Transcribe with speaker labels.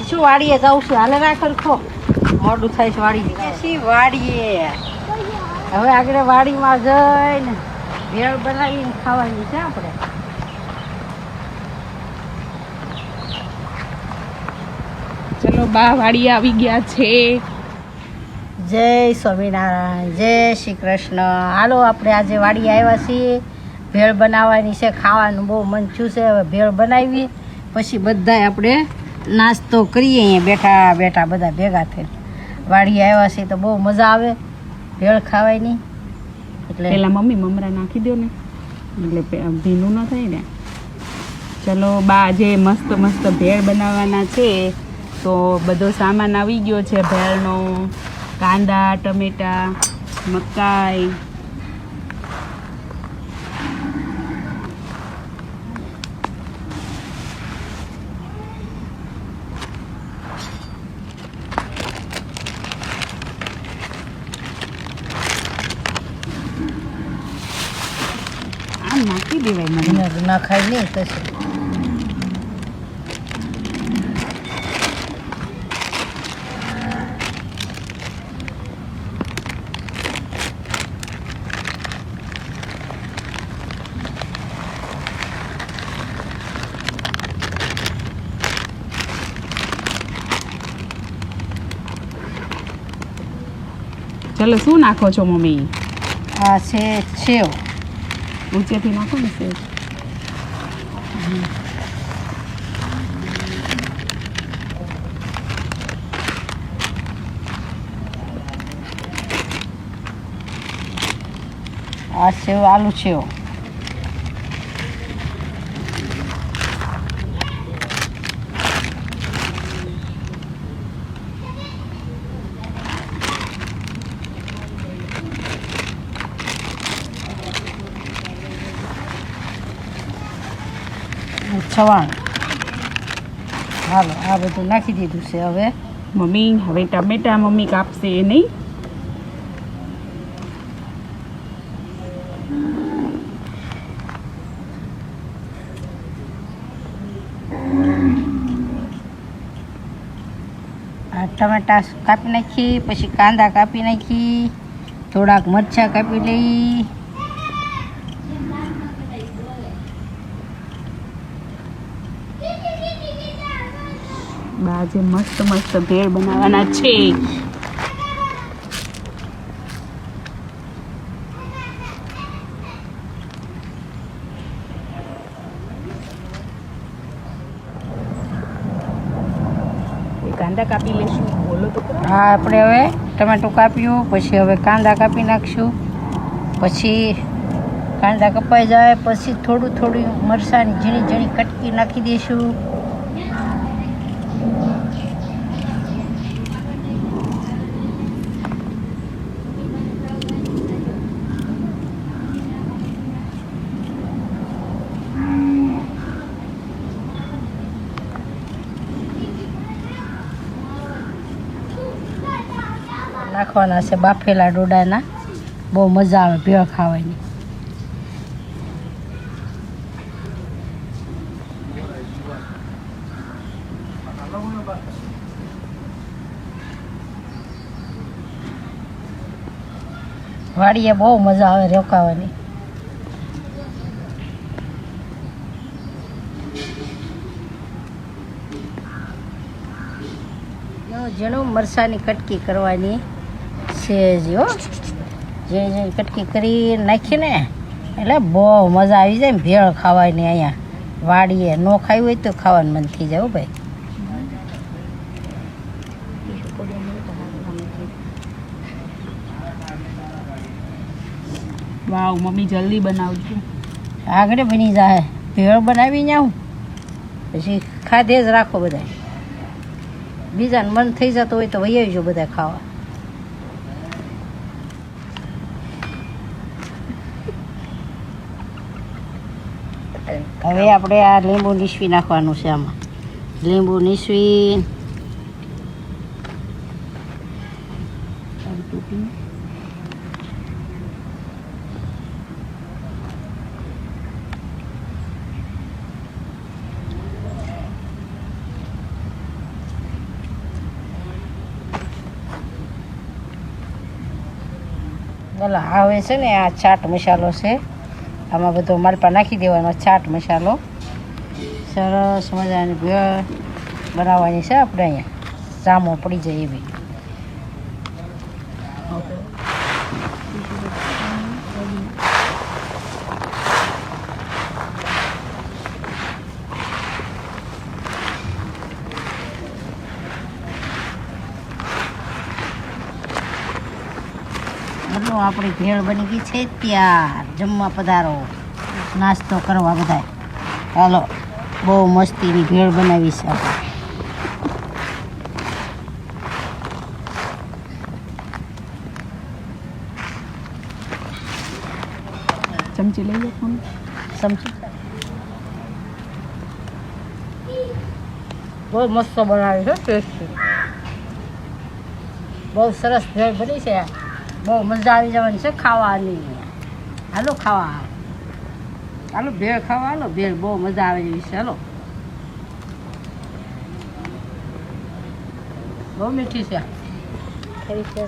Speaker 1: શું વાડીએ જાઉં છું? હાલે રાખો ખો મોડું થાય છે વાડીએ. હવે આગળ વાડીમાં જઈને ભેળ બનાવીને ખાવાની છે આપણે.
Speaker 2: ચલો બા વાડી આવી ગયા છે.
Speaker 1: જય સ્વામિનારાયણ, જય શ્રી કૃષ્ણ. હાલો આપણે આજે વાડી આવ્યા છીએ. ભેળ બનાવવાની છે, ખાવાનું બહુ મન થયું છે. હવે ભેળ બનાવી પછી બધાય આપણે નાસ્તો કરીએ. અહીંયા બેઠા બેઠા બધા ભેગા થઈને વાડી આવ્યા છીએ તો બહુ મજા આવે ભેળ ખાવાની. એટલે
Speaker 2: પેલા મમ્મી મમરા નાખી દો ને, એટલે ભીનું ન થાય ને. ચલો બા આજે મસ્ત મસ્ત ભેળ બનાવવાના છે. તો બધો સામાન આવી ગયો છે ભેળનો. કાંદા, ટમેટા, મકાઈ, આમ નાખી દેવાય. મને
Speaker 1: ના ખાય નહીં કશું.
Speaker 2: ચલો શું નાખો છો મમ્મી?
Speaker 1: આ છે સેવ.
Speaker 2: ઊંચેથી નાખો ને સેવ.
Speaker 1: આ સેવ આલુ સેવ. છવાણ. હાલો આ બધું નાખી દીધું છે. હવે
Speaker 2: મમ્મી હવે ટમેટા મમ્મી કાપશે એ નહીં?
Speaker 1: આ ટમેટા કાપી નાખી, પછી કાંદા કાપી નાખી, થોડાક મરચાં કાપી લઈ.
Speaker 2: બા જે મસ્ત મસ્ત ભેળ બનાવવાના છે. કાંદા કાપી લેશું. બોલો તો ખરા.
Speaker 1: હા આપણે હવે ટમેટું કાપ્યું, પછી હવે કાંદા કાપી નાખશું. પછી કાંદા કપાઈ જાય પછી થોડું થોડું મરચાંની ઝીણી ઝીણી કટકી નાખી દઈશું. નાખવાના છે બાફેલા ડોડાના. બહુ મજા આવે ભેળ ખાવાની. વાડીએ બહુ મજા આવે રોકાવાની. જેનું મરચાંની કટકી કરવાની છે જો, જે કટકી કરી નાખીને એટલે બહુ મજા આવી જાય ને ભેળ ખાવાની. અહીંયા વાડીએ ન ખાવી હોય તો ખાવાનું મન થઈ જાય ભાઈ.
Speaker 2: વાવ મમ્મી જલ્દી બનાવજો.
Speaker 1: આગળ બની જાય. ભેળ બનાવીને આવું પછી ખાધે જ રાખો બધા. બીજાને મન થઈ જતો હોય તો વહી આવજો બધા ખાવા. હવે આપણે આ લીંબુ નીસવી નાખવાનું છે. આમાં લીંબુ નીસવી બોલો હવે છે ને આ ચાટ મસાલો છે, આમાં બધો માલપા નાખી દેવાનો ચાટ મસાલો. સરસ મજાની ભેળ બનાવવાની છે આપણે અહીંયા, જામો પડી જાય એવી. બધું આપણી ભેળ બની ગઈ છે ત્યાર. જમવા પધારો, નાસ્તો કરવા બધાય. હાલો, બહુ મસ્તીની ભેળ બનાવી છે આપણે.
Speaker 2: ચમચી લઈ લો ફોન.
Speaker 1: સમજી બહુ મસ્ત બનાવી છે, ટેસ્ટી. બહુ સરસ ભેળ બની છે, બહુ મજા આવી જવાની છે ખાવાની. હાલો ખાવા, હાલો ભેળ ખાવા, હાલો ભેળ બહુ મજા આવે એવી છે. હાલો, બહુ મીઠી છે. ખરી છે.